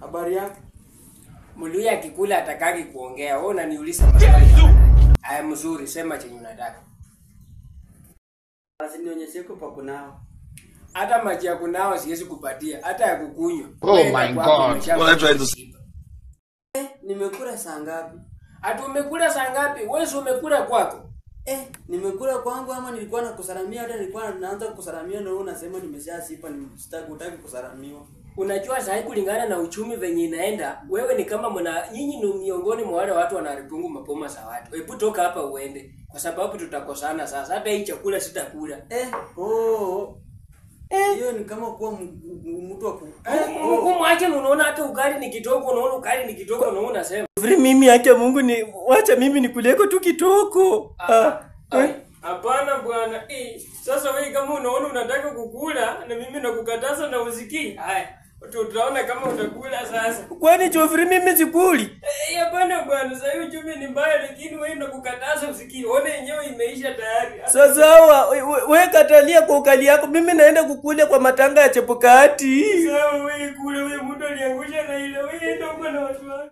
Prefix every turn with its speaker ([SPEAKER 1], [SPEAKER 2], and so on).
[SPEAKER 1] Habari yako?
[SPEAKER 2] Muluya akikula atakaki kuongea. Wewe unaniuliza maswali. Haya mzuri, sema chenye unataka.
[SPEAKER 1] Basi nionyeshe kwa kunao.
[SPEAKER 2] Hata maji ya kunao siwezi kupatia, hata ya kukunywa.
[SPEAKER 3] Oh my God. What trying to say?
[SPEAKER 1] Nimekula saa ngapi?
[SPEAKER 2] Ati umekula saa ngapi? Wewe umekula kwako?
[SPEAKER 1] Nimekula kwangu ama nilikuwa nakusalamia, hata nilikuwa naanza kukusalamia na wewe unasema nimeshasipa, sitaki kusalamiwa.
[SPEAKER 2] Unajua sasa kulingana na uchumi venye inaenda, wewe ni kama nyinyi ni miongoni mwa wale watu wanaripungu mapoma za watu. Hebu toka hapa uende kwa sababu tutakosana sasa. Hata hii chakula sitakula.
[SPEAKER 1] Hiyo ni kama kuwa mtu wa
[SPEAKER 2] kumwache unaona hata ukali ni kitoko, unaona ukali ni kitoko na unasema.
[SPEAKER 1] Vile mimi acha Mungu ni wacha mimi nikuleko tu kitoko.
[SPEAKER 2] Hapana bwana. Sasa wewe kama unaona unataka kukula na mimi nakukataza na usikii. Haya, tutaona kama utakula sasa.
[SPEAKER 1] Kwani Jofri mimi sikuli?
[SPEAKER 2] Hapana bwana, sasa hiyo uchumi ni mbaya lakini wewe nakukataza usikii. Ona yenyewe imeisha tayari.
[SPEAKER 1] Sasa wewe katalia kwa ukali yako, mimi naenda kukula kwa matanga ya Chepukati.
[SPEAKER 2] Sasa wewe kule, wewe mtu aliangusha na ile wewe ndio kwa watu wako.